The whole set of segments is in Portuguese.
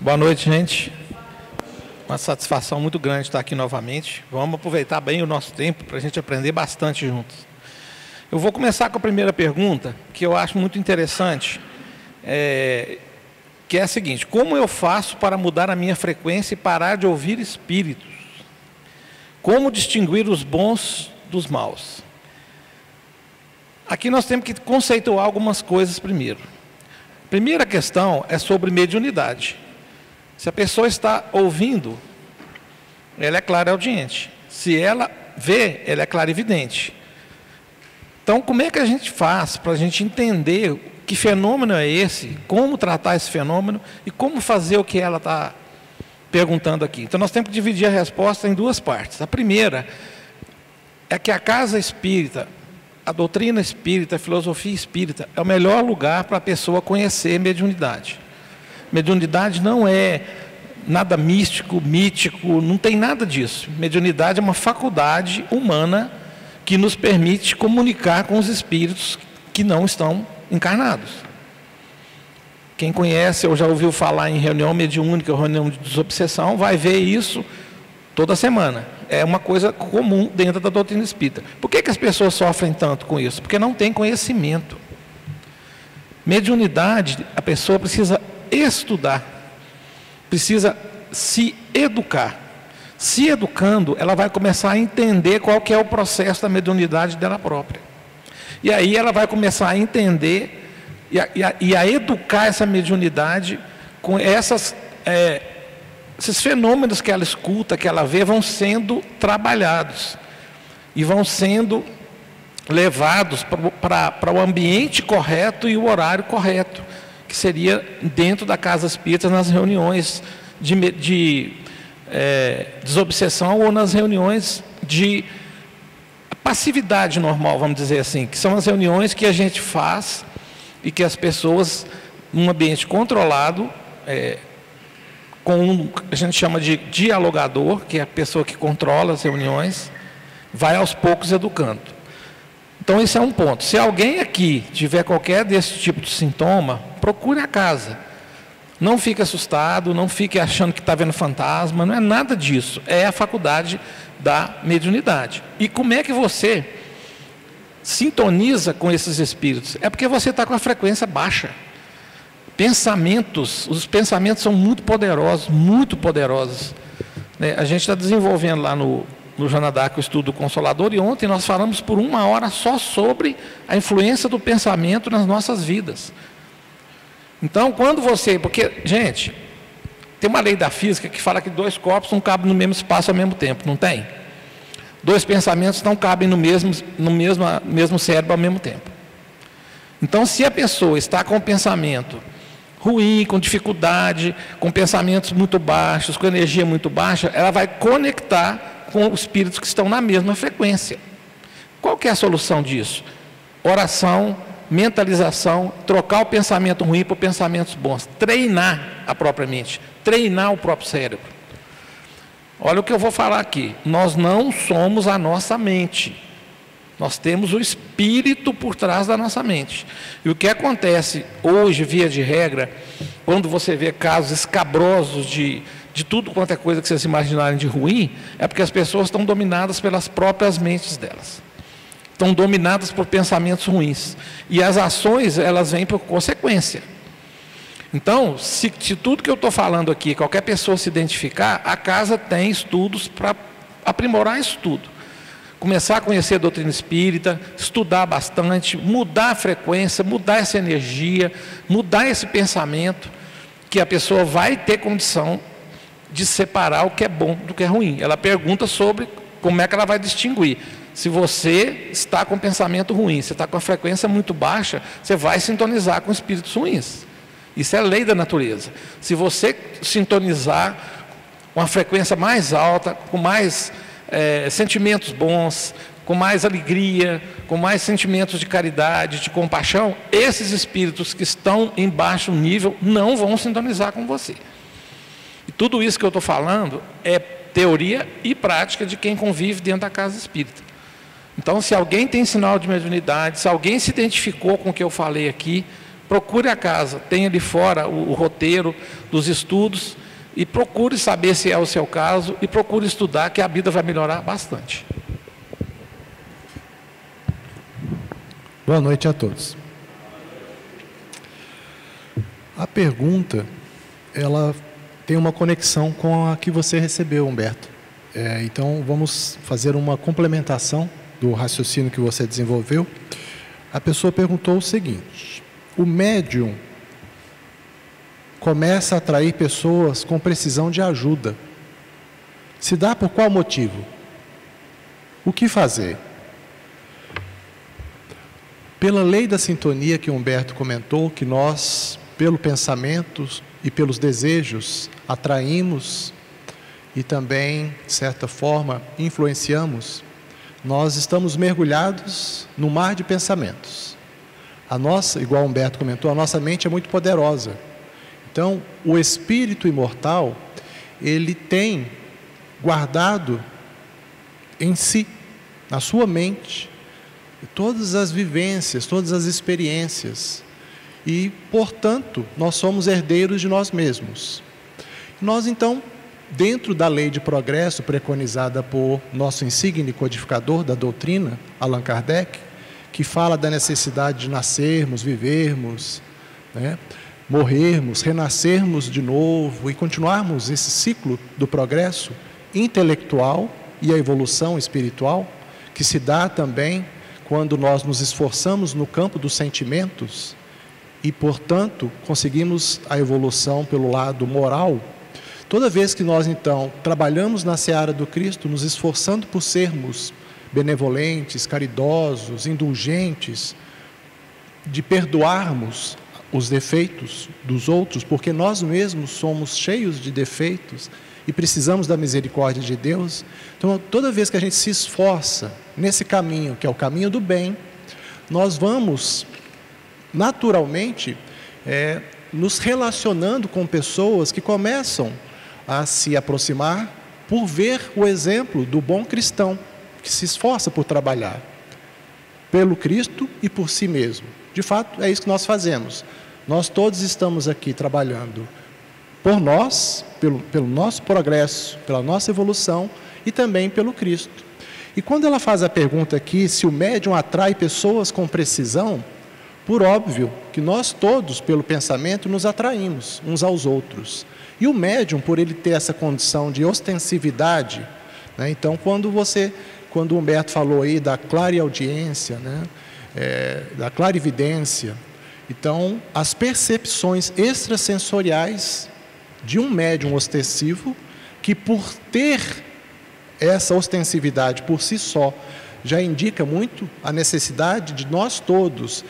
Boa noite, gente. Uma satisfação muito grande estar aqui novamente. Vamos aproveitar bem o nosso tempo para a gente aprender bastante juntos. Eu vou começar com a primeira pergunta, que eu acho muito interessante, que é a seguinte: como eu faço para mudar a minha frequência e parar de ouvir espíritos? Como distinguir os bons dos maus? Aqui nós temos que conceituar algumas coisas primeiro. A primeira questão é sobre mediunidade. Se a pessoa está ouvindo, ela é clareaudiente. Se ela vê, ela é clarividente. Então, como é que a gente faz para a gente entender que fenômeno é esse, como tratar esse fenômeno e como fazer o que ela está perguntando aqui? Então, nós temos que dividir a resposta em duas partes. A primeira é que a casa espírita, a doutrina espírita, a filosofia espírita, é o melhor lugar para a pessoa conhecer mediunidade. Mediunidade não é nada místico, mítico, não tem nada disso. Mediunidade é uma faculdade humana que nos permite comunicar com os espíritos que não estão encarnados. Quem conhece ou já ouviu falar em reunião mediúnica, reunião de desobsessão, vai ver isso toda semana. É uma coisa comum dentro da doutrina espírita. Por que as pessoas sofrem tanto com isso? Porque não tem conhecimento. Mediunidade, a pessoa precisa estudar, precisa se educar. Se educando, ela vai começar a entender qual que é o processo da mediunidade dela própria. E aí ela vai começar a entender e a educar essa mediunidade com esses fenômenos que ela escuta, que ela vê, vão sendo trabalhados e vão sendo levados para o ambiente correto e o horário correto, que seria dentro da casa espírita, nas reuniões de desobsessão ou nas reuniões de passividade normal, vamos dizer assim, que são as reuniões que a gente faz e que as pessoas, num ambiente controlado, com a gente chama de dialogador, que é a pessoa que controla as reuniões, vai aos poucos educando. Então esse é um ponto. Se alguém aqui tiver qualquer desse tipo de sintoma, procure a casa. Não fique assustado, não fique achando que está vendo fantasma, não é nada disso. É a faculdade da mediunidade. E como é que você sintoniza com esses espíritos? É porque você está com a frequência baixa. Os pensamentos são muito poderosos, né? A gente está desenvolvendo lá no Janadac o estudo do Consolador, e ontem nós falamos por 1 hora só sobre a influência do pensamento nas nossas vidas. Então, porque, gente, tem uma lei da física que fala que 2 corpos não cabem no mesmo espaço ao mesmo tempo, não tem? 2 pensamentos não cabem no mesmo cérebro ao mesmo tempo. Então, se a pessoa está com o pensamento ruim, com dificuldade, com pensamentos muito baixos, com energia muito baixa, ela vai conectar com os espíritos que estão na mesma frequência. Qual que é a solução disso? Oração, mentalização, trocar o pensamento ruim por pensamentos bons, treinar a própria mente, treinar o próprio cérebro. Olha o que eu vou falar aqui: nós não somos a nossa mente, nós temos o espírito por trás da nossa mente. E o que acontece hoje, via de regra, quando você vê casos escabrosos de tudo quanto é coisa que vocês imaginarem de ruim, é porque as pessoas estão dominadas pelas próprias mentes delas. Estão dominadas por pensamentos ruins. E as ações, elas vêm por consequência. Então, se tudo que eu estou falando aqui, qualquer pessoa se identificar, a casa tem estudos para aprimorar isso tudo. Começar a conhecer a doutrina espírita, estudar bastante, mudar a frequência, mudar essa energia, mudar esse pensamento, que a pessoa vai ter condição de separar o que é bom do que é ruim. Ela pergunta sobre como é que ela vai distinguir. Se você está com pensamento ruim, você está com a frequência muito baixa, você vai sintonizar com espíritos ruins. Isso é lei da natureza. Se você sintonizar com uma frequência mais alta, com mais sentimentos bons, com mais alegria, com mais sentimentos de caridade, de compaixão, esses espíritos que estão em baixo nível não vão sintonizar com você. E tudo isso que eu estou falando é teoria e prática de quem convive dentro da casa espírita. Então, se alguém tem sinal de mediunidade, se alguém se identificou com o que eu falei aqui, procure a casa, tenha ali fora o roteiro dos estudos e procure saber se é o seu caso e procure estudar, que a vida vai melhorar bastante. Boa noite a todos. A pergunta, ela tem uma conexão com a que você recebeu, Humberto. Então, vamos fazer uma complementação do raciocínio que você desenvolveu. A pessoa perguntou o seguinte: o médium começa a atrair pessoas com precisão de ajuda. Se dá por qual motivo? O que fazer? Pela lei da sintonia que Humberto comentou, que nós, pelo pensamento e pelos desejos, atraímos e também, de certa forma, influenciamos, nós estamos mergulhados no mar de pensamentos. A nossa, igual Humberto comentou, a nossa mente é muito poderosa. Então, o espírito imortal, ele tem guardado em si, na sua mente, todas as vivências, todas as experiências. E, portanto, nós somos herdeiros de nós mesmos. Nós, então, dentro da lei de progresso preconizada por nosso insigne codificador da doutrina, Allan Kardec, que fala da necessidade de nascermos, vivermos, né, morrermos, renascermos de novo e continuarmos esse ciclo do progresso intelectual e a evolução espiritual, que se dá também quando nós nos esforçamos no campo dos sentimentos e, portanto, conseguimos a evolução pelo lado moral. Toda vez que nós, então, trabalhamos na seara do Cristo, nos esforçando por sermos benevolentes, caridosos, indulgentes, de perdoarmos os defeitos dos outros, porque nós mesmos somos cheios de defeitos e precisamos da misericórdia de Deus. Então, toda vez que a gente se esforça nesse caminho, que é o caminho do bem, nós vamos, naturalmente, nos relacionando com pessoas que começam a se aproximar por ver o exemplo do bom cristão, que se esforça por trabalhar pelo Cristo e por si mesmo. De fato, é isso que nós fazemos. Nós todos estamos aqui trabalhando por nós, pelo nosso progresso, pela nossa evolução e também pelo Cristo. E quando ela faz a pergunta aqui, se o médium atrai pessoas com precisão, por óbvio que nós todos, pelo pensamento, nos atraímos uns aos outros. E o médium, por ele ter essa condição de ostensividade, né, então quando o Humberto falou aí da clareaudiência, né, da clarividência, então as percepções extrasensoriais de um médium ostensivo, que por ter essa ostensividade por si só, já indica muito a necessidade de nós todos,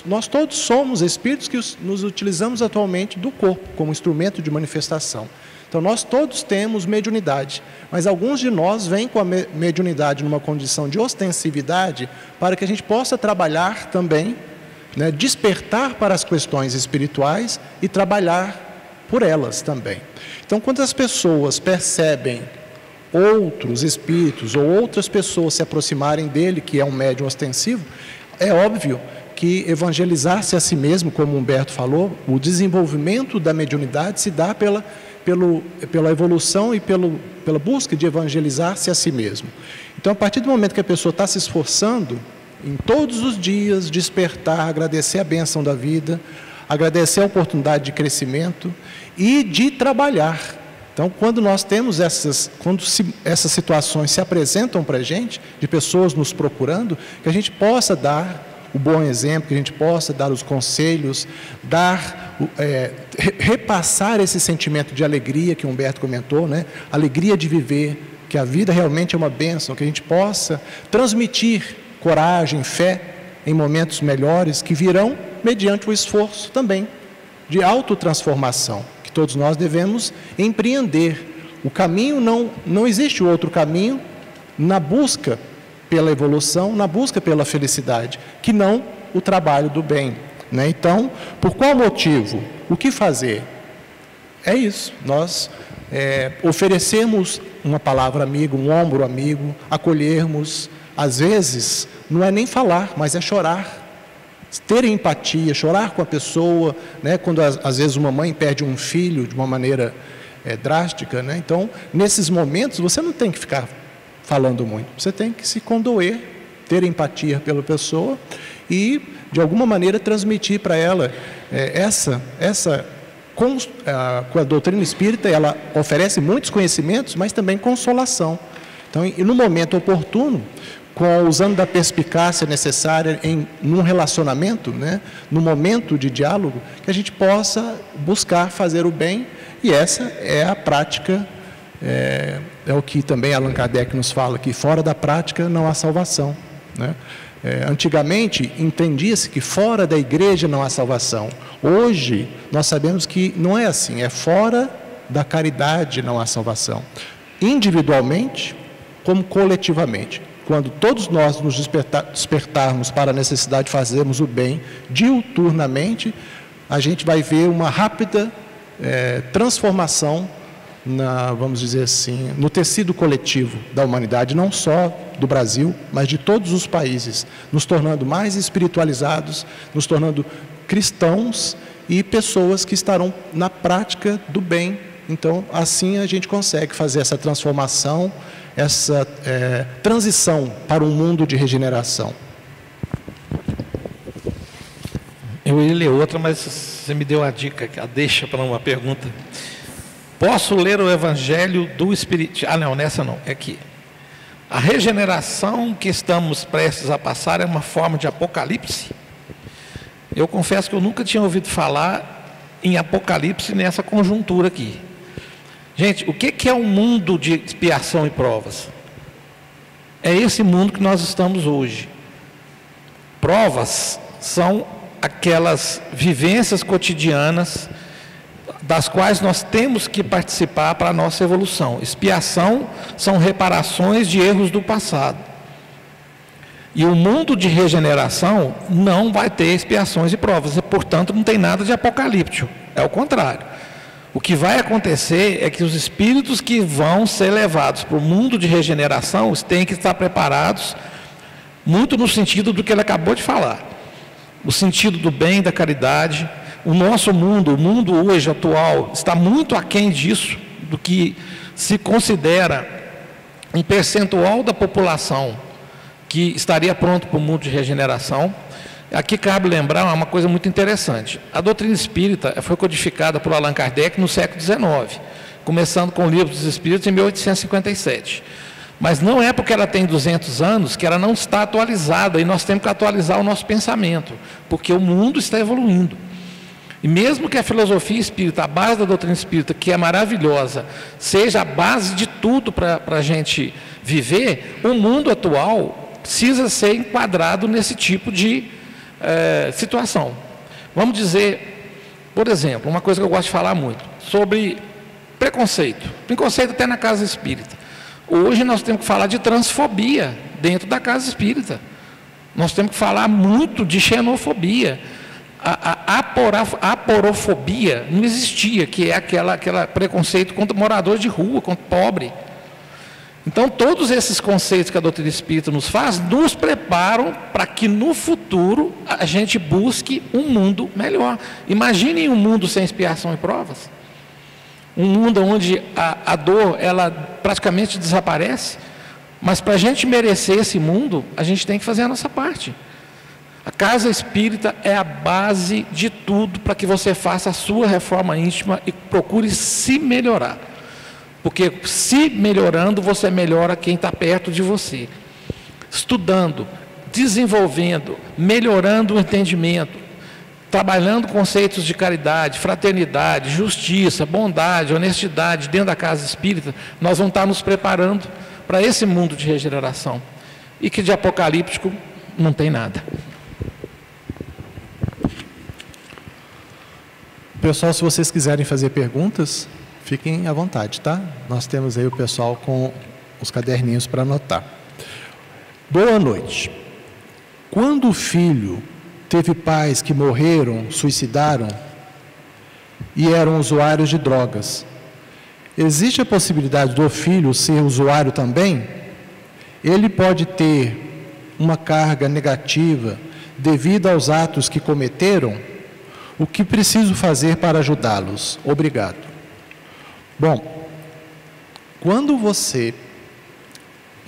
nós todos somos espíritos que nos utilizamos atualmente do corpo como instrumento de manifestação. Então nós todos temos mediunidade, mas alguns de nós vêm com a mediunidade numa condição de ostensividade para que a gente possa trabalhar também, né, despertar para as questões espirituais e trabalhar por elas também. Então, quando as pessoas percebem outros espíritos ou outras pessoas se aproximarem dele, que é um médium ostensivo, é óbvio que evangelizar-se a si mesmo, como Humberto falou, o desenvolvimento da mediunidade se dá pela evolução e pela busca de evangelizar-se a si mesmo. Então, a partir do momento que a pessoa está se esforçando, em todos os dias, despertar, agradecer a bênção da vida, agradecer a oportunidade de crescimento e de trabalhar. Então, quando nós temos essas situações se apresentam para a gente, de pessoas nos procurando, que a gente possa dar o bom exemplo, que a gente possa dar os conselhos, repassar esse sentimento de alegria que o Humberto comentou, né? Alegria de viver, que a vida realmente é uma bênção, que a gente possa transmitir coragem, fé em momentos melhores que virão mediante o esforço também de autotransformação, que todos nós devemos empreender. O caminho não existe outro caminho na busca pela evolução, na busca pela felicidade, que não o trabalho do bem, né? Então, por qual motivo? O que fazer? É isso, nós oferecermos uma palavra amiga, um ombro amigo, acolhermos. Às vezes, não é nem falar, mas é chorar. ter empatia, chorar com a pessoa, né? Quando às vezes uma mãe perde um filho de uma maneira drástica, né? Então, nesses momentos, você não tem que ficar falando muito, você tem que se condoer, ter empatia pela pessoa e, de alguma maneira, transmitir para ela com a doutrina espírita, ela oferece muitos conhecimentos, mas também consolação. Então, e no momento oportuno, usando da perspicácia necessária num relacionamento, né, no momento de diálogo, que a gente possa buscar fazer o bem, e essa é a prática, é o que também Allan Kardec nos fala, que fora da prática não há salvação, né? Antigamente, entendia-se que fora da igreja não há salvação. Hoje, nós sabemos que não é assim, é fora da caridade não há salvação. Individualmente, como coletivamente. Quando todos nós nos despertarmos para a necessidade de fazermos o bem diuturnamente, a gente vai ver uma rápida transformação, vamos dizer assim, no tecido coletivo da humanidade, não só do Brasil, mas de todos os países, nos tornando mais espiritualizados, nos tornando cristãos e pessoas que estarão na prática do bem. Então, assim a gente consegue fazer essa transformação, essa transição para um mundo de regeneração. Eu ia ler outra, mas você me deu a dica, a deixa para uma pergunta. Posso ler o Evangelho do Espírito? Ah, não, nessa não, é aqui. A regeneração que estamos prestes a passar é uma forma de apocalipse? Eu confesso que eu nunca tinha ouvido falar em apocalipse nessa conjuntura aqui. Gente, o que é um mundo de expiação e provas? É esse mundo que nós estamos hoje. Provas são aquelas vivências cotidianas das quais nós temos que participar para a nossa evolução. Expiação são reparações de erros do passado. E o mundo de regeneração não vai ter expiações e provas, e, portanto, não tem nada de apocalíptico. É o contrário. O que vai acontecer é que os espíritos que vão ser levados para o mundo de regeneração têm que estar preparados, muito no sentido do que ele acabou de falar. O sentido do bem, da caridade. O nosso mundo, o mundo hoje atual, está muito aquém disso, do que se considera um percentual da população que estaria pronto para o mundo de regeneração. Aqui cabe lembrar uma coisa muito interessante. A doutrina espírita foi codificada por Allan Kardec no século XIX, começando com o Livro dos Espíritos em 1857. Mas não é porque ela tem 200 anos que ela não está atualizada, e nós temos que atualizar o nosso pensamento, porque o mundo está evoluindo. E mesmo que a filosofia espírita, a base da doutrina espírita, que é maravilhosa, seja a base de tudo para a gente viver, o mundo atual precisa ser enquadrado nesse tipo de situação. Vamos dizer, por exemplo, uma coisa que eu gosto de falar muito, sobre preconceito. Preconceito até na casa espírita. Hoje nós temos que falar de transfobia dentro da casa espírita. Nós temos que falar muito de xenofobia. A aporofobia não existia, que é aquela preconceito contra morador de rua, contra pobre. Então, todos esses conceitos que a doutrina espírita nos faz, nos preparam para que no futuro a gente busque um mundo melhor. Imaginem um mundo sem expiação e provas. Um mundo onde a dor, ela praticamente desaparece. Mas para a gente merecer esse mundo, a gente tem que fazer a nossa parte. A casa espírita é a base de tudo para que você faça a sua reforma íntima e procure se melhorar. Porque se melhorando, você melhora quem está perto de você. Estudando, desenvolvendo, melhorando o entendimento, trabalhando conceitos de caridade, fraternidade, justiça, bondade, honestidade dentro da casa espírita, nós vamos estar nos preparando para esse mundo de regeneração. E que de apocalíptico não tem nada. Pessoal, se vocês quiserem fazer perguntas, fiquem à vontade, tá? Nós temos aí o pessoal com os caderninhos para anotar. Boa noite. Quando o filho teve pais que morreram, suicidaram e eram usuários de drogas, existe a possibilidade do filho ser usuário também? Ele pode ter uma carga negativa devido aos atos que cometeram, o que preciso fazer para ajudá-los? Obrigado. Bom, quando você,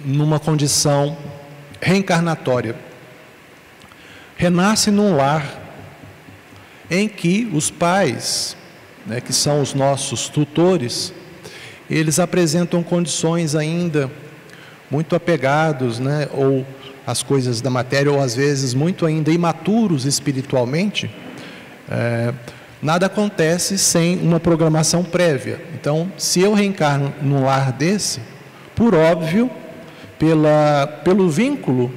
numa condição reencarnatória, renasce num lar em que os pais, né, que são os nossos tutores, eles apresentam condições ainda muito apegados, né, ou às coisas da matéria, ou às vezes muito ainda imaturos espiritualmente, nada acontece sem uma programação prévia. Então, se eu reencarno num lar desse, por óbvio, pelo vínculo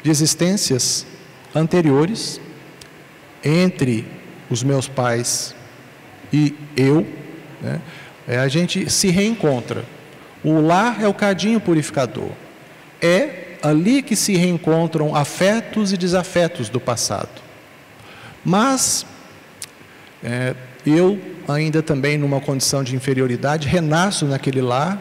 de existências anteriores entre os meus pais e eu, né, a gente se reencontra. O lar é o cadinho purificador. É ali que se reencontram afetos e desafetos do passado. Mas eu, ainda também numa condição de inferioridade, renasço naquele lar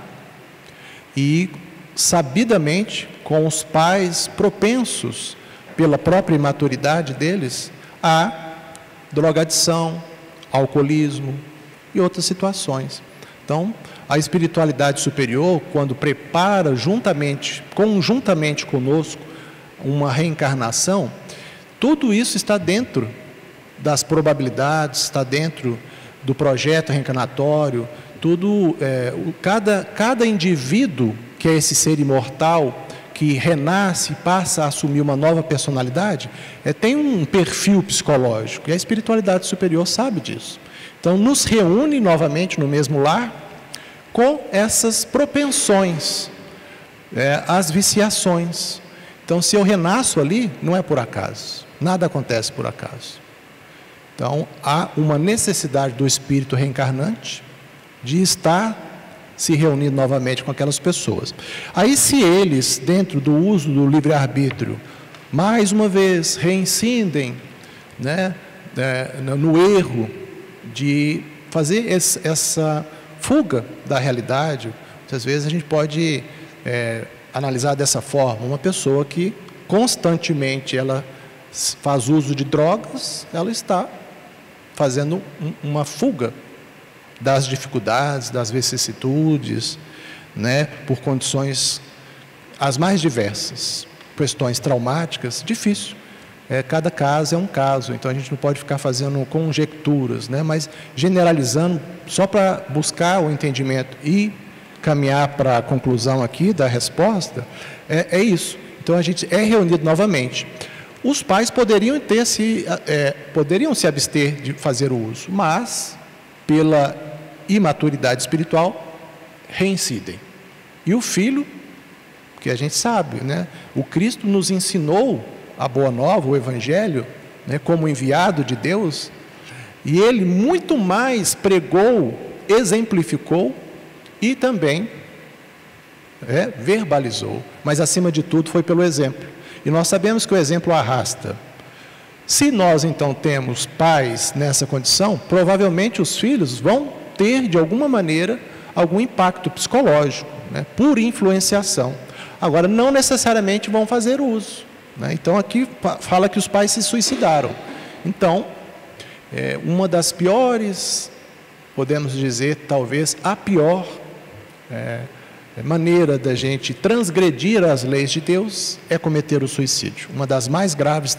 e, sabidamente, com os pais propensos, pela própria imaturidade deles, a drogadição, alcoolismo e outras situações. Então, a espiritualidade superior, quando prepara conjuntamente conosco uma reencarnação, tudo isso está dentro das probabilidades, está dentro do projeto reencarnatório, cada indivíduo que é esse ser imortal, que renasce e passa a assumir uma nova personalidade, tem um perfil psicológico, e a espiritualidade superior sabe disso. Então, nos reúne novamente no mesmo lar, com essas propensões, as viciações. Então, se eu renasço ali, não é por acaso, nada acontece por acaso. Então, há uma necessidade do espírito reencarnante de estar se reunindo novamente com aquelas pessoas. Aí, se eles, dentro do uso do livre-arbítrio, mais uma vez reincidem, né, no erro de fazer essa fuga da realidade, muitas vezes a gente pode analisar dessa forma: uma pessoa que constantemente ela faz uso de drogas, ela está fazendo uma fuga das dificuldades, das vicissitudes, né, por condições as mais diversas, questões traumáticas, difícil. Cada caso é um caso, então a gente não pode ficar fazendo conjecturas, né, mas generalizando só para buscar o entendimento e caminhar para a conclusão aqui da resposta, é isso. Então a gente é reunido novamente. Os pais poderiam se abster de fazer o uso, mas pela imaturidade espiritual reincidem. E o filho, que a gente sabe, né, o Cristo nos ensinou a Boa Nova, o Evangelho, né, como enviado de Deus, e ele muito mais pregou, exemplificou e também verbalizou, mas acima de tudo foi pelo exemplo. E nós sabemos que o exemplo arrasta. Se nós então temos pais nessa condição, provavelmente os filhos vão ter de alguma maneira algum impacto psicológico, né, por influenciação. Agora, não necessariamente vão fazer uso, né? Então aqui fala que os pais se suicidaram. Então, uma das piores, podemos dizer, talvez a pior maneira da gente transgredir as leis de Deus é cometer o suicídio. Uma das mais graves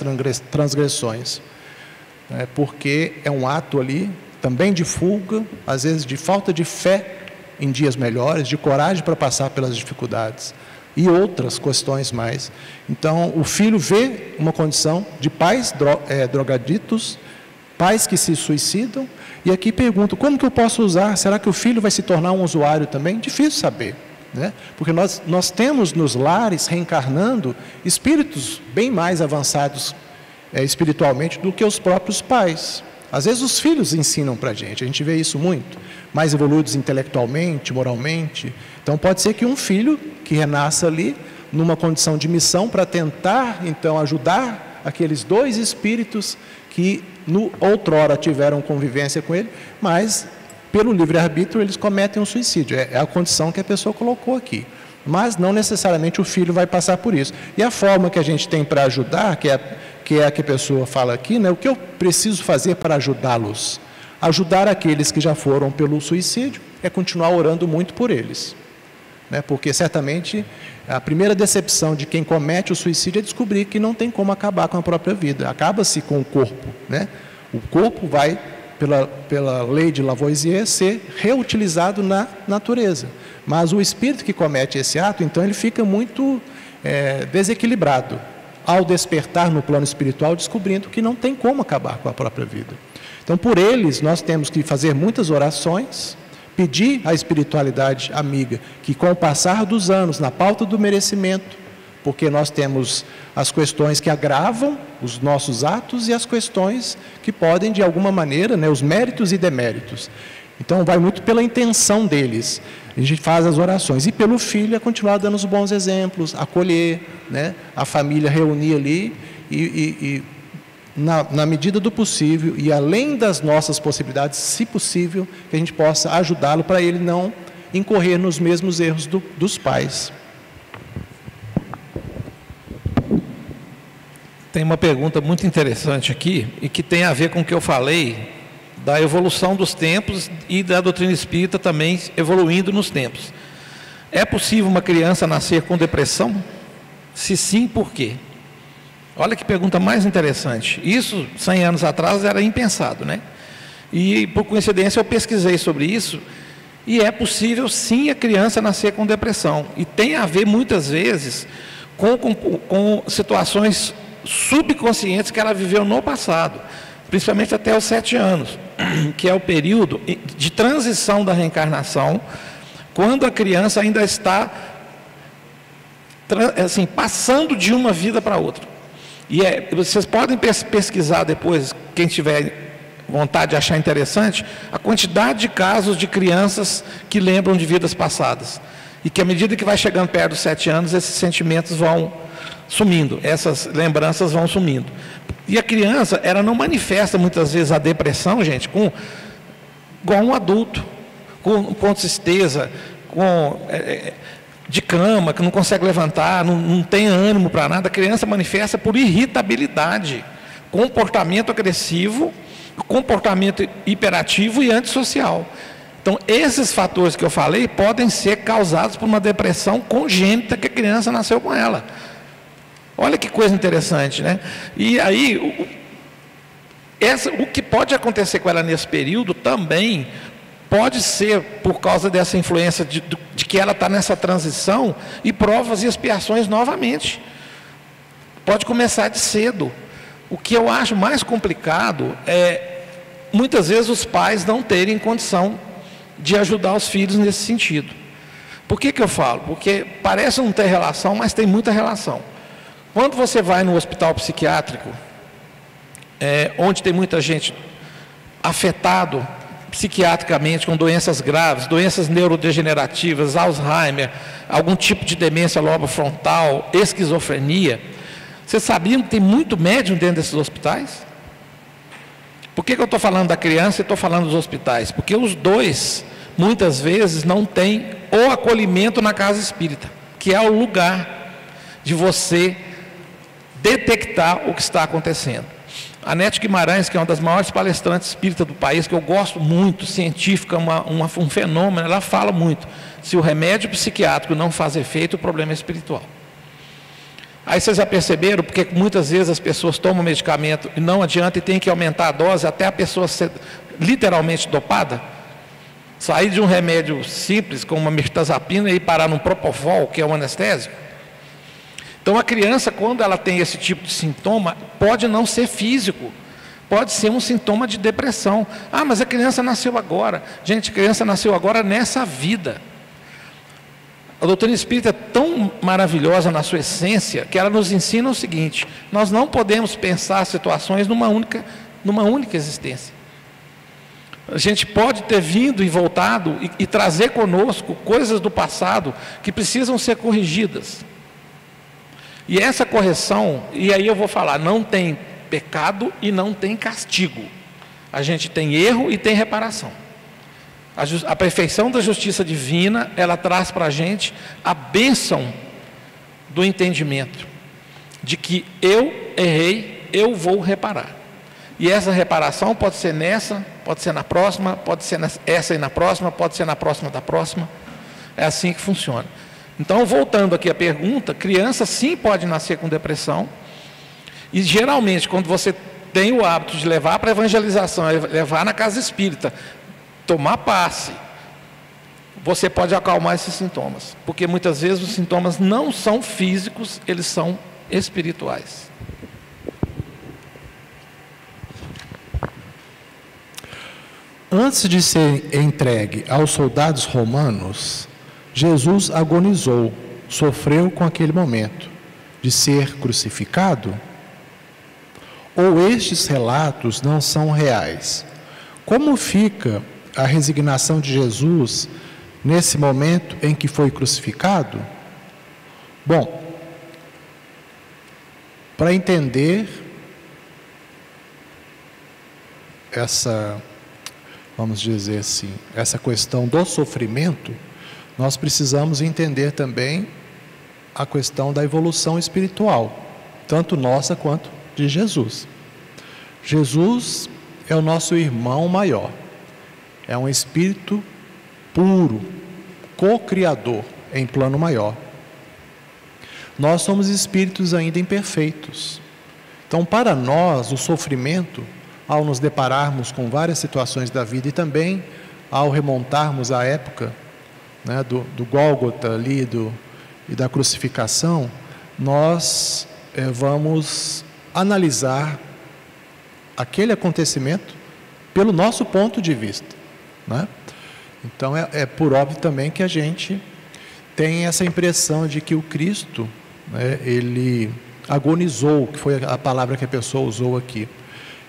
transgressões, porque é um ato ali também de fuga, às vezes de falta de fé em dias melhores, de coragem para passar pelas dificuldades e outras questões mais. Então, o filho vê uma condição de pais drogaditos, pais que se suicidam, e aqui pergunto: como que eu posso usar? Será que o filho vai se tornar um usuário também? Difícil saber, né? Porque nós temos nos lares, reencarnando, espíritos bem mais avançados espiritualmente do que os próprios pais. Às vezes os filhos ensinam para a gente vê isso muito, mais evoluídos intelectualmente, moralmente. Então pode ser que um filho que renasça ali, numa condição de missão, para tentar então ajudar aqueles dois espíritos que outrora tiveram convivência com ele, mas pelo livre-arbítrio eles cometem um suicídio. É a condição que a pessoa colocou aqui. Mas não necessariamente o filho vai passar por isso. E a forma que a gente tem para ajudar, que que é a que a pessoa fala aqui, né? O que eu preciso fazer para ajudá-los? Ajudar aqueles que já foram pelo suicídio é continuar orando muito por eles, né? Porque certamente a primeira decepção de quem comete o suicídio é descobrir que não tem como acabar com a própria vida. Acaba-se com o corpo, né? O corpo vai, pela lei de Lavoisier, ser reutilizado na natureza. Mas o espírito que comete esse ato, então, ele fica muito desequilibrado ao despertar no plano espiritual, descobrindo que não tem como acabar com a própria vida. Então, por eles, nós temos que fazer muitas orações, pedir à espiritualidade amiga que, com o passar dos anos, na pauta do merecimento, porque nós temos as questões que agravam os nossos atos e as questões que podem, de alguma maneira, né, os méritos e deméritos. Então, vai muito pela intenção deles. A gente faz as orações. E pelo filho é continuar dando os bons exemplos, acolher, né, a família reunir ali e na medida do possível e além das nossas possibilidades, se possível, que a gente possa ajudá-lo para ele não incorrer nos mesmos erros dos pais. Tem uma pergunta muito interessante aqui e que tem a ver com o que eu falei da evolução dos tempos e da doutrina espírita também evoluindo nos tempos. É possível uma criança nascer com depressão? Se sim, por quê? Olha que pergunta mais interessante. Isso, 100 anos atrás, era impensado, né? E, por coincidência, eu pesquisei sobre isso e é possível, sim, a criança nascer com depressão. E tem a ver, muitas vezes, com situações subconscientes que ela viveu no passado, principalmente até os 7 anos, que é o período de transição da reencarnação, quando a criança ainda está assim, passando de uma vida para outra. E vocês podem pesquisar depois, quem tiver vontade de achar interessante, a quantidade de casos de crianças que lembram de vidas passadas. E que à medida que vai chegando perto dos 7 anos, esses sentimentos vão sumindo, essas lembranças vão sumindo. E a criança, ela não manifesta muitas vezes a depressão, gente, igual um adulto, com tristeza, de cama, que não consegue levantar, não tem ânimo para nada. A criança manifesta por irritabilidade, comportamento agressivo, comportamento hiperativo e antissocial. Então, esses fatores que eu falei podem ser causados por uma depressão congênita que a criança nasceu com ela. Olha que coisa interessante, né? E aí, o que pode acontecer com ela nesse período também pode ser por causa dessa influência de que ela está nessa transição e provas e expiações novamente. Pode começar de cedo. O que eu acho mais complicado é, muitas vezes, os pais não terem condição de ajudar os filhos nesse sentido. Por que eu falo? Porque parece não ter relação, mas tem muita relação. Quando você vai no hospital psiquiátrico, onde tem muita gente afetado psiquiatricamente com doenças graves, doenças neurodegenerativas, Alzheimer, algum tipo de demência lobofrontal, esquizofrenia, vocês sabiam que tem muito médium dentro desses hospitais? Por que eu estou falando da criança e estou falando dos hospitais? Porque os dois, muitas vezes, não têm o acolhimento na casa espírita, que é o lugar de você detectar o que está acontecendo. A Nete Guimarães, que é uma das maiores palestrantes espíritas do país, que eu gosto muito, científica, um fenômeno, ela fala muito: se o remédio psiquiátrico não faz efeito, o problema é espiritual. Aí vocês já perceberam porque muitas vezes as pessoas tomam medicamento e não adianta e tem que aumentar a dose até a pessoa ser literalmente dopada? Sair de um remédio simples, como uma mirtazapina, e parar num propofol, que é um anestésico? Então, a criança, quando ela tem esse tipo de sintoma, pode não ser físico, pode ser um sintoma de depressão. Ah, mas a criança nasceu agora. Gente, a criança nasceu agora nessa vida. A doutrina espírita é tão maravilhosa na sua essência, que ela nos ensina o seguinte: nós não podemos pensar situações numa única existência. A gente pode ter vindo e voltado e trazer conosco coisas do passado que precisam ser corrigidas. E essa correção, e aí eu vou falar, não tem pecado e não tem castigo. A gente tem erro e tem reparação. A perfeição da justiça divina, ela traz para a gente a bênção do entendimento, de que eu errei eu vou reparar. E essa reparação pode ser nessa, pode ser na próxima, pode ser essa e na próxima, pode ser na próxima da próxima. É assim que funciona. Então, voltando aqui à pergunta, criança sim pode nascer com depressão. E geralmente, quando você tem o hábito de levar para a evangelização, levar na casa espírita, tomar passe, você pode acalmar esses sintomas. Porque muitas vezes os sintomas não são físicos, eles são espirituais. Antes de ser entregue aos soldados romanos, Jesus agonizou, sofreu com aquele momento de ser crucificado? Ou estes relatos não são reais? Como fica a resignação de Jesus nesse momento em que foi crucificado? Bom, para entender essa, vamos dizer assim, essa questão do sofrimento, nós precisamos entender também a questão da evolução espiritual, tanto nossa quanto de Jesus. Jesus é o nosso irmão maior, é um espírito puro, co-criador em plano maior. Nós somos espíritos ainda imperfeitos. Então, para nós, o sofrimento, ao nos depararmos com várias situações da vida e também ao remontarmos à época, né, do Gólgota ali e da crucificação, nós vamos analisar aquele acontecimento pelo nosso ponto de vista, né? Então é por óbvio também que a gente tem essa impressão de que o Cristo, né, ele agonizou, que foi a palavra que a pessoa usou aqui,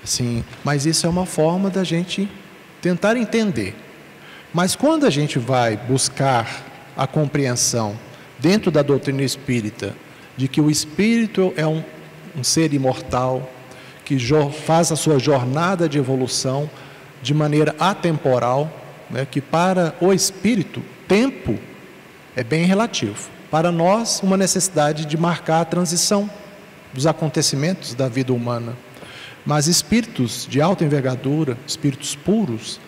assim, mas isso é uma forma da gente tentar entender. Mas quando a gente vai buscar a compreensão dentro da doutrina espírita de que o espírito é um ser imortal, que faz a sua jornada de evolução de maneira atemporal, né, que para o espírito, tempo é bem relativo. Para nós, uma necessidade de marcar a transição dos acontecimentos da vida humana. Mas espíritos de alta envergadura, espíritos puros,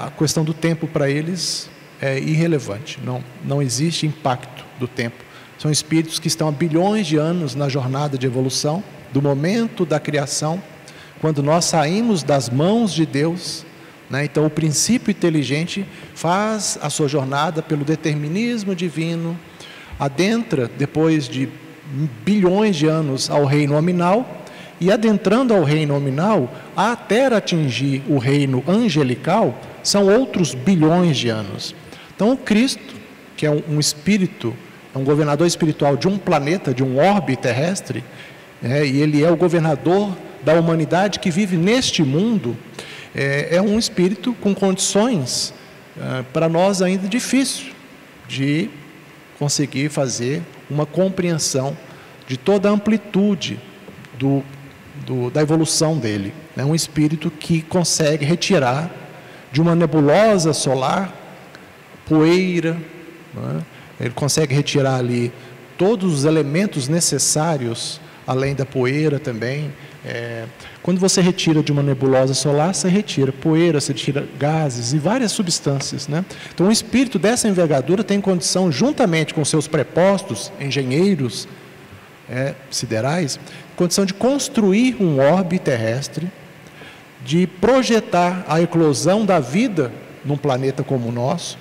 a questão do tempo para eles é irrelevante, não existe impacto do tempo. São espíritos que estão há bilhões de anos na jornada de evolução, do momento da criação, quando nós saímos das mãos de Deus, né? Então o princípio inteligente faz a sua jornada pelo determinismo divino, adentra depois de bilhões de anos ao reino nominal, e adentrando ao reino nominal, até atingir o reino angelical, são outros bilhões de anos. Então o Cristo, que é um espírito, é um governador espiritual de um planeta, de um orbe terrestre, e ele é o governador da humanidade que vive neste mundo, é um espírito com condições, para nós ainda difícil, de conseguir fazer uma compreensão de toda a amplitude da evolução dele. É um espírito que consegue retirar de uma nebulosa solar poeira, né? Ele consegue retirar ali todos os elementos necessários, além da poeira também. Quando você retira de uma nebulosa solar, você retira poeira, você tira gases e várias substâncias, né? Então o espírito dessa envergadura tem condição, juntamente com seus prepostos, engenheiros siderais, condição de construir um orbe terrestre, de projetar a eclosão da vida num planeta como o nosso,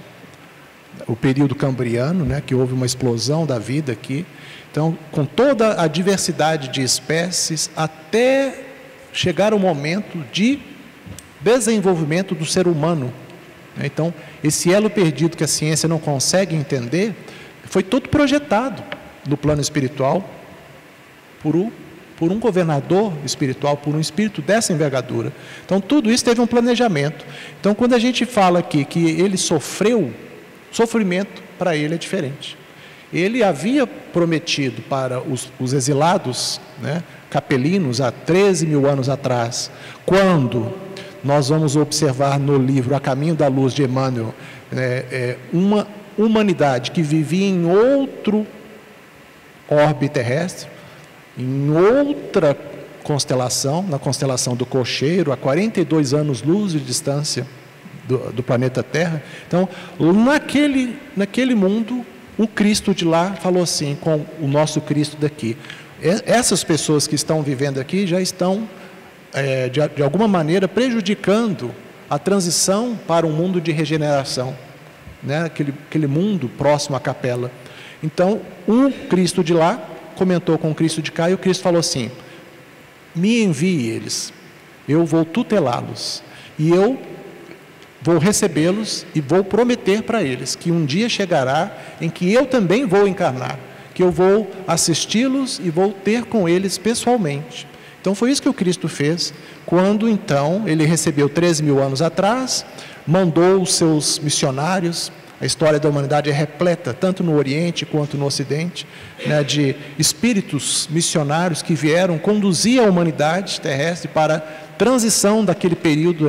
o período cambriano, né, que houve uma explosão da vida aqui. Então, com toda a diversidade de espécies, até chegar o momento de desenvolvimento do ser humano. Então, esse elo perdido que a ciência não consegue entender, foi todo projetado no plano espiritual por um governador espiritual, por um espírito dessa envergadura. Então, tudo isso teve um planejamento. Então, quando a gente fala aqui que ele sofrimento para ele é diferente. Ele havia prometido para os exilados, né, capelinos, há 13 mil anos atrás, quando nós vamos observar no livro A Caminho da Luz de Emmanuel, uma humanidade que vivia em outro orbe terrestre, em outra constelação, na constelação do Cocheiro, a 42 anos-luz de distância do planeta Terra. Então, naquele mundo, o Cristo de lá falou assim com o nosso Cristo daqui: essas pessoas que estão vivendo aqui já estão, de alguma maneira, prejudicando a transição para um mundo de regeneração, né? Aquele mundo próximo à capela. Então, o Cristo de lá comentou com o Cristo de cá, e o Cristo falou assim: me envie eles, eu vou tutelá-los, e eu vou recebê-los e vou prometer para eles que um dia chegará em que eu também vou encarnar, que eu vou assisti-los e vou ter com eles pessoalmente. Então foi isso que o Cristo fez quando então ele recebeu 13.000 anos atrás, mandou os seus missionários. A história da humanidade é repleta, tanto no Oriente quanto no Ocidente, né, de espíritos missionários que vieram conduzir a humanidade terrestre para a transição daquele período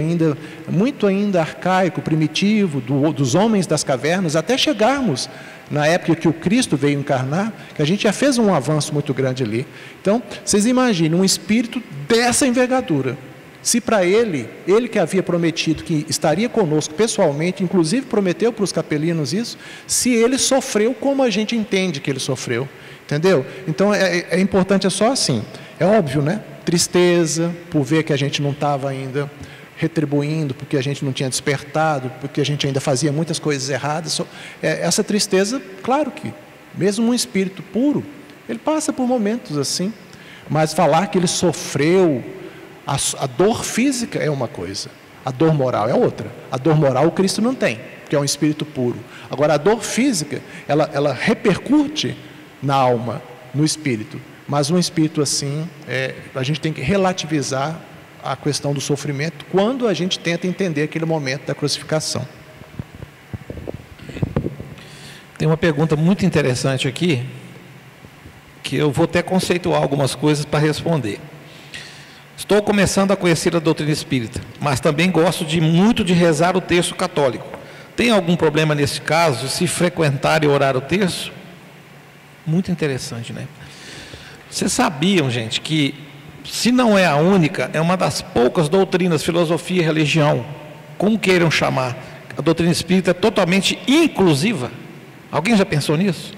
muito arcaico, primitivo, dos homens das cavernas, até chegarmos na época que o Cristo veio encarnar, que a gente já fez um avanço muito grande ali. Então, vocês imaginem um espírito dessa envergadura. Se para ele que havia prometido que estaria conosco pessoalmente, inclusive prometeu para os capelinos isso, se ele sofreu como a gente entende que ele sofreu, entendeu? Então é importante, é só assim, é óbvio, né? Tristeza por ver que a gente não estava ainda retribuindo, porque a gente não tinha despertado, porque a gente ainda fazia muitas coisas erradas. Essa tristeza, claro que, mesmo um espírito puro, ele passa por momentos assim, mas falar que ele sofreu, a dor física é uma coisa, a dor moral é outra. A dor moral o Cristo não tem, porque é um espírito puro. Agora, a dor física, ela repercute na alma, no espírito. Mas um espírito assim, a gente tem que relativizar a questão do sofrimento quando a gente tenta entender aquele momento da crucificação. Tem uma pergunta muito interessante aqui, que eu vou até conceituar algumas coisas para responder. Estou começando a conhecer a doutrina espírita, mas também gosto muito de rezar o terço católico. Tem algum problema nesse caso, se frequentar e orar o terço? Muito interessante, né? Vocês sabiam, gente, que se não é a única, é uma das poucas doutrinas, filosofia e religião, como queiram chamar, a doutrina espírita é totalmente inclusiva? Alguém já pensou nisso?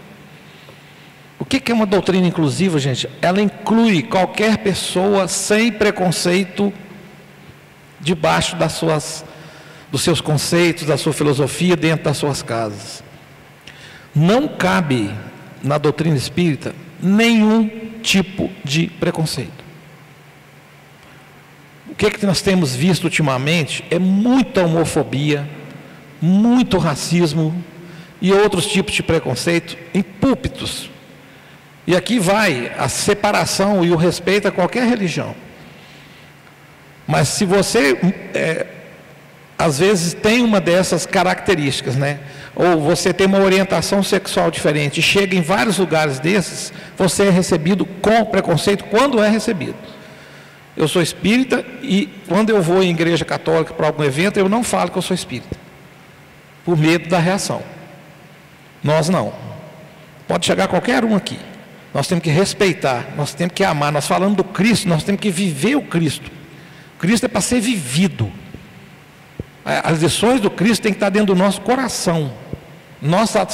O que é uma doutrina inclusiva, gente? Ela inclui qualquer pessoa sem preconceito debaixo dos seus conceitos, da sua filosofia, dentro das suas casas. Não cabe na doutrina espírita nenhum tipo de preconceito. O que nós temos visto ultimamente é muita homofobia, muito racismo e outros tipos de preconceito em púlpitos. E aqui vai a separação e o respeito a qualquer religião. Mas se você, às vezes, tem uma dessas características, né? Ou você tem uma orientação sexual diferente e chega em vários lugares desses, você é recebido com preconceito quando é recebido. Eu sou espírita e quando eu vou em igreja católica para algum evento, eu não falo que eu sou espírita, por medo da reação. Nós não. Pode chegar qualquer um aqui. Nós temos que respeitar, nós temos que amar. Nós falamos do Cristo, nós temos que viver o Cristo. O Cristo é para ser vivido. As lições do Cristo têm que estar dentro do nosso coração.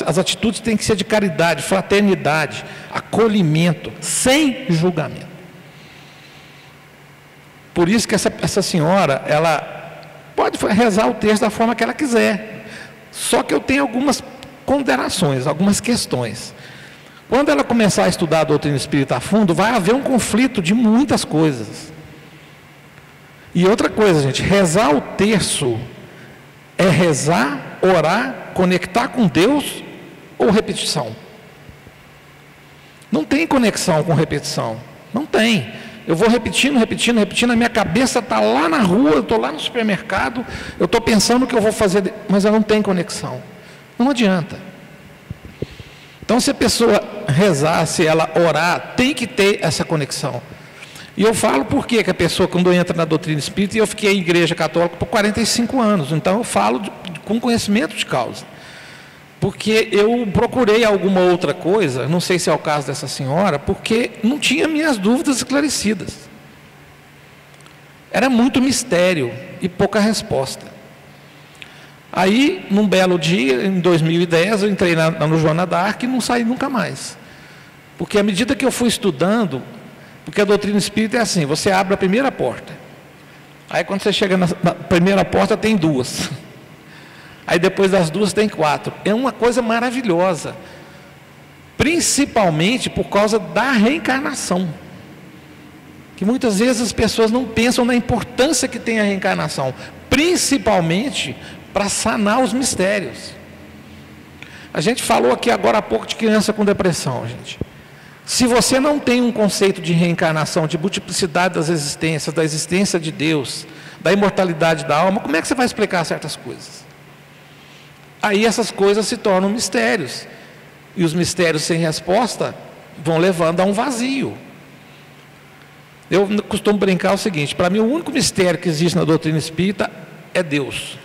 As atitudes têm que ser de caridade, fraternidade, acolhimento, sem julgamento. Por isso que essa senhora, ela pode rezar o texto da forma que ela quiser. Só que eu tenho algumas ponderações, algumas questões. Quando ela começar a estudar a doutrina espírita a fundo, vai haver um conflito de muitas coisas. E outra coisa, gente, rezar o terço é rezar, orar, conectar com Deus ou repetição? Não tem conexão com repetição, não tem. Eu vou repetindo, a minha cabeça está lá na rua, eu estou lá no supermercado, eu estou pensando o que eu vou fazer, mas eu não tenho conexão. Não adianta. Então, se a pessoa rezar, se ela orar, tem que ter essa conexão. E eu falo por que a pessoa, quando entra na doutrina espírita, e eu fiquei em igreja católica por 45 anos, então eu falo com conhecimento de causa. Porque eu procurei alguma outra coisa, não sei se é o caso dessa senhora, porque não tinha minhas dúvidas esclarecidas. Era muito mistério e pouca resposta. Aí, num belo dia, em 2010, eu entrei no Joana d'Arc e não saí nunca mais. Porque à medida que eu fui estudando, porque a doutrina espírita é assim, você abre a primeira porta. Aí quando você chega na primeira porta tem 2. Aí depois das 2 tem 4. É uma coisa maravilhosa. Principalmente por causa da reencarnação. Que muitas vezes as pessoas não pensam na importância que tem a reencarnação. Principalmente para sanar os mistérios. A gente falou aqui agora há pouco de criança com depressão, gente. Se você não tem um conceito de reencarnação, de multiplicidade das existências, da existência de Deus, da imortalidade da alma, como é que você vai explicar certas coisas? Aí essas coisas se tornam mistérios. E os mistérios sem resposta vão levando a um vazio. Eu costumo brincar o seguinte, para mim o único mistério que existe na doutrina espírita é Deus.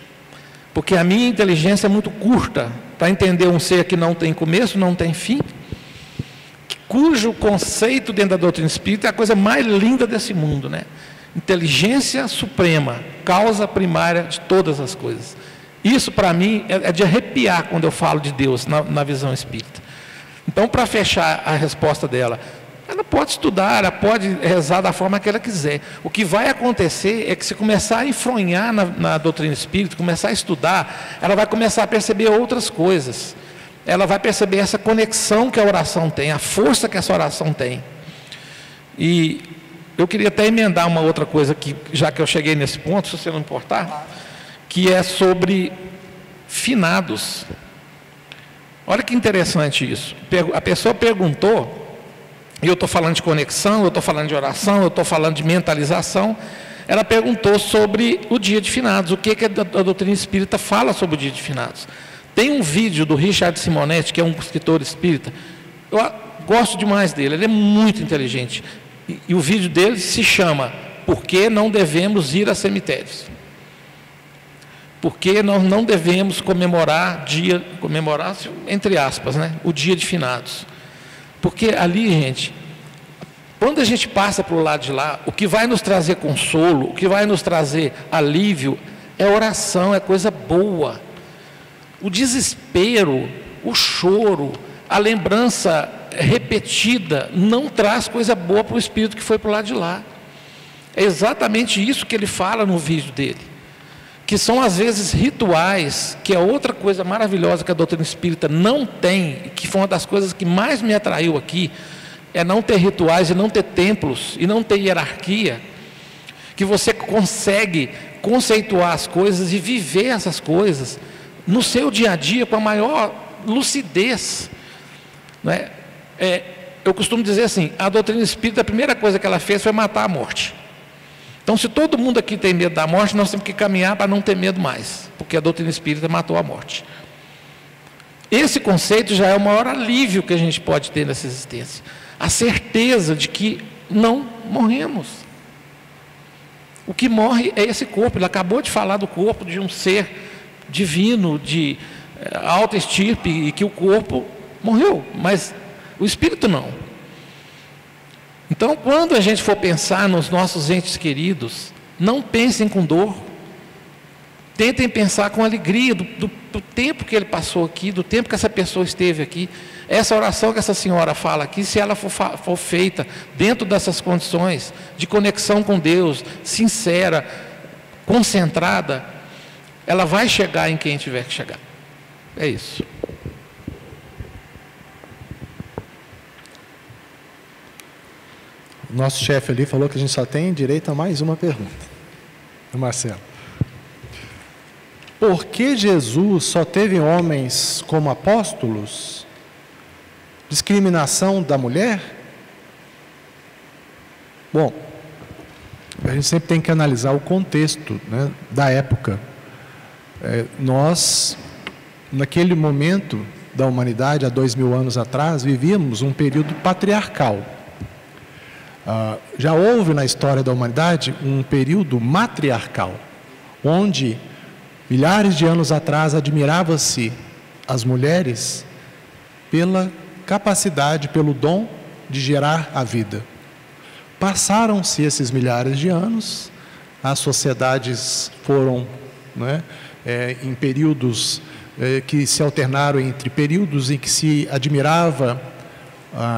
Porque a minha inteligência é muito curta para entender um ser que não tem começo, não tem fim, cujo conceito dentro da doutrina espírita é a coisa mais linda desse mundo, né? Inteligência suprema, causa primária de todas as coisas. Isso para mim é de arrepiar quando eu falo de Deus na visão espírita. Então, para fechar a resposta dela, ela pode estudar, ela pode rezar da forma que ela quiser. O que vai acontecer é que se começar a enfronhar na doutrina espírita, começar a estudar, ela vai começar a perceber outras coisas. Ela vai perceber essa conexão que a oração tem, a força que essa oração tem. E eu queria até emendar uma outra coisa, que, já que eu cheguei nesse ponto, se você não importar, que é sobre finados. Olha que interessante isso. A pessoa perguntou, e eu estou falando de conexão, eu estou falando de oração, eu estou falando de mentalização. Ela perguntou sobre o dia de finados, o que a doutrina espírita fala sobre o dia de finados. Tem um vídeo do Richard Simonetti, que é um escritor espírita, eu gosto demais dele, ele é muito inteligente. E o vídeo dele se chama Por que não devemos ir a cemitérios? Porque nós não devemos comemorar entre aspas, né, o dia de finados. Porque ali, gente, quando a gente passa para o lado de lá, o que vai nos trazer consolo, o que vai nos trazer alívio, é oração, é coisa boa. O desespero, o choro, a lembrança repetida, não traz coisa boa para o espírito que foi para o lado de lá. É exatamente isso que ele fala no vídeo dele. Que são às vezes rituais, que é outra coisa maravilhosa que a doutrina espírita não tem, que foi uma das coisas que mais me atraiu aqui, é não ter rituais e não ter templos e não ter hierarquia, que você consegue conceituar as coisas e viver essas coisas no seu dia a dia com a maior lucidez, não é? Eu costumo dizer assim, a doutrina espírita, a primeira coisa que ela fez foi matar a morte. Então, se todo mundo aqui tem medo da morte, nós temos que caminhar para não ter medo mais, porque a doutrina espírita matou a morte. Esse conceito já é o maior alívio que a gente pode ter nessa existência. A certeza de que não morremos. O que morre é esse corpo. Ele acabou de falar do corpo de um ser divino, de alta estirpe, e que o corpo morreu, mas o espírito não. Então, quando a gente for pensar nos nossos entes queridos, não pensem com dor, tentem pensar com alegria do tempo que ele passou aqui, do tempo que essa pessoa esteve aqui. Essa oração que essa senhora fala aqui, se ela for feita dentro dessas condições de conexão com Deus, sincera, concentrada, ela vai chegar em quem tiver que chegar. É isso. O nosso chefe ali falou que a gente só tem direito a mais uma pergunta. Marcelo. Por que Jesus só teve homens como apóstolos? Discriminação da mulher? Bom, a gente sempre tem que analisar o contexto, né, da época. Nós, naquele momento da humanidade, há 2000 anos atrás, vivíamos um período patriarcal. Já houve na história da humanidade um período matriarcal, onde milhares de anos atrás admirava-se as mulheres pela capacidade, pelo dom de gerar a vida. Passaram-se esses milhares de anos, as sociedades foram, né, em períodos que se alternaram entre períodos em que se admirava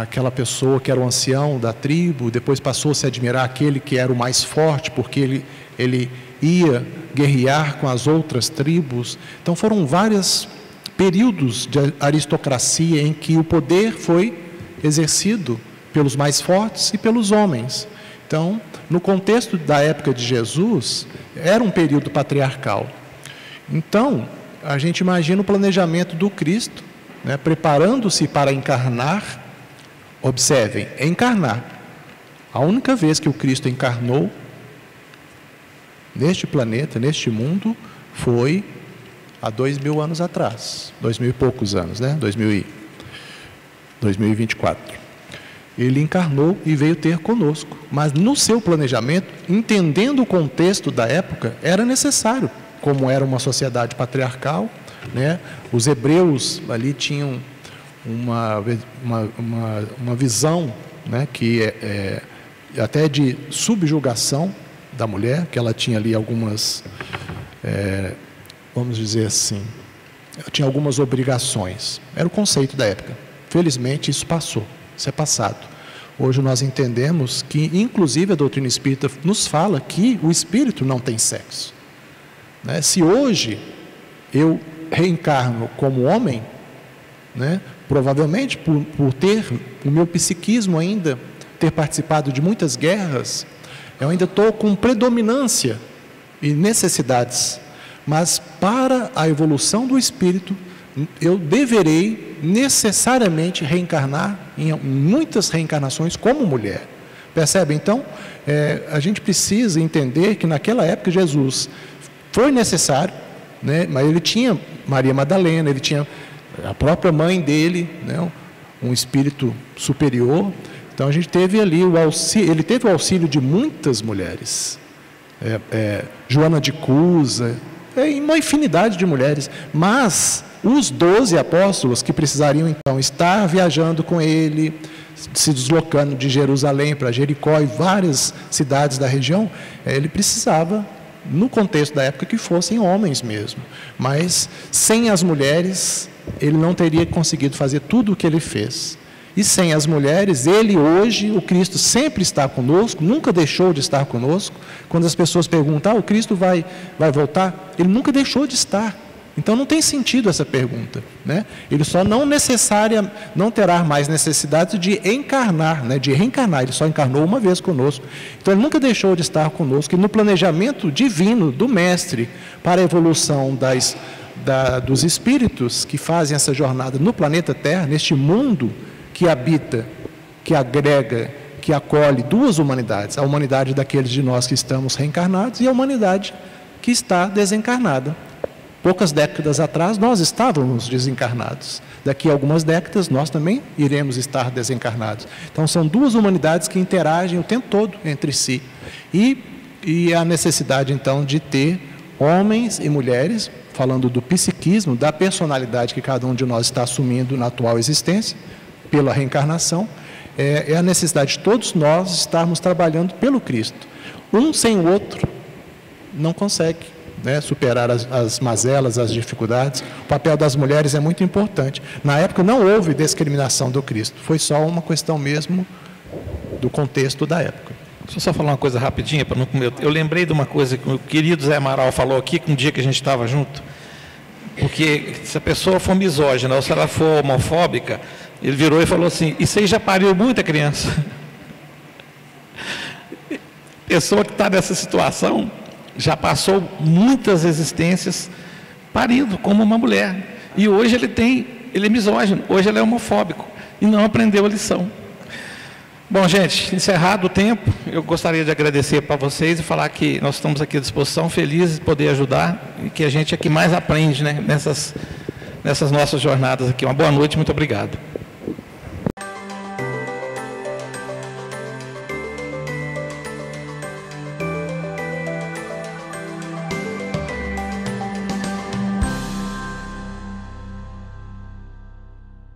aquela pessoa que era o ancião da tribo, depois passou a se admirar aquele que era o mais forte, porque ele ia guerrear com as outras tribos. Então foram vários períodos de aristocracia em que o poder foi exercido pelos mais fortes e pelos homens. Então, no contexto da época de Jesus, era um período patriarcal. Então, a gente imagina o planejamento do Cristo, né, preparando-se para encarnar. Observem, encarnar. A única vez que o Cristo encarnou neste planeta, neste mundo, foi há 2000 anos atrás. 2000 e poucos anos, né? 2024. Ele encarnou e veio ter conosco. Mas no seu planejamento, entendendo o contexto da época, era necessário. Como era uma sociedade patriarcal, né? Os hebreus ali tinham uma visão, né, que até de subjugação da mulher, que ela tinha ali algumas, vamos dizer assim, tinha algumas obrigações. Era o conceito da época. Felizmente isso passou, isso é passado. Hoje nós entendemos que, inclusive, a doutrina espírita nos fala que o espírito não tem sexo, né? Se hoje eu reencarno como homem, né, provavelmente por ter o meu psiquismo ainda, ter participado de muitas guerras, eu ainda estou com predominância e necessidades, mas para a evolução do espírito, eu deverei necessariamente reencarnar em muitas reencarnações como mulher. Percebe? Então, a gente precisa entender que naquela época Jesus foi necessário, né, mas ele tinha Maria Madalena, ele tinha a própria mãe dele, né, um espírito superior. Então a gente teve ali o auxílio, ele teve o auxílio de muitas mulheres, Joana de Cusa, uma infinidade de mulheres, mas os 12 apóstolos que precisariam então estar viajando com ele, se deslocando de Jerusalém para Jericó e várias cidades da região, ele precisava, no contexto da época, que fossem homens mesmo, mas sem as mulheres ele não teria conseguido fazer tudo o que ele fez. E sem as mulheres, ele hoje, o Cristo sempre está conosco, nunca deixou de estar conosco. Quando as pessoas perguntam, o Cristo vai voltar? Ele nunca deixou de estar. Então não tem sentido essa pergunta, né? Ele só não terá mais necessidade de encarnar, né? De reencarnar, ele só encarnou uma vez conosco. Então ele nunca deixou de estar conosco. E no planejamento divino do Mestre para a evolução dos espíritos que fazem essa jornada no planeta Terra, neste mundo que habita, que agrega, que acolhe duas humanidades, a humanidade daqueles de nós que estamos reencarnados e a humanidade que está desencarnada. Poucas décadas atrás nós estávamos desencarnados, daqui a algumas décadas nós também iremos estar desencarnados. Então são duas humanidades que interagem o tempo todo entre si, e a necessidade então de ter homens e mulheres, falando do psiquismo, da personalidade que cada um de nós está assumindo na atual existência, pela reencarnação, é a necessidade de todos nós estarmos trabalhando pelo Cristo. Um sem o outro não consegue, né, superar as mazelas, as dificuldades. O papel das mulheres é muito importante. Na época não houve discriminação do Cristo, foi só uma questão mesmo do contexto da época. Deixa eu só falar uma coisa rapidinha para não comer. Eu lembrei de uma coisa que o querido Zé Amaral falou aqui, que um dia que a gente estava junto, porque se a pessoa for misógina ou se ela for homofóbica, ele virou e falou assim, isso aí já pariu muita criança. Pessoa que está nessa situação já passou muitas existências parindo como uma mulher. E hoje ele é misógino, hoje ele é homofóbico e não aprendeu a lição. Bom, gente, encerrado o tempo, eu gostaria de agradecer para vocês e falar que nós estamos aqui à disposição, felizes de poder ajudar e que a gente é que mais aprende, né, nessas nossas jornadas aqui. Uma boa noite, muito obrigado.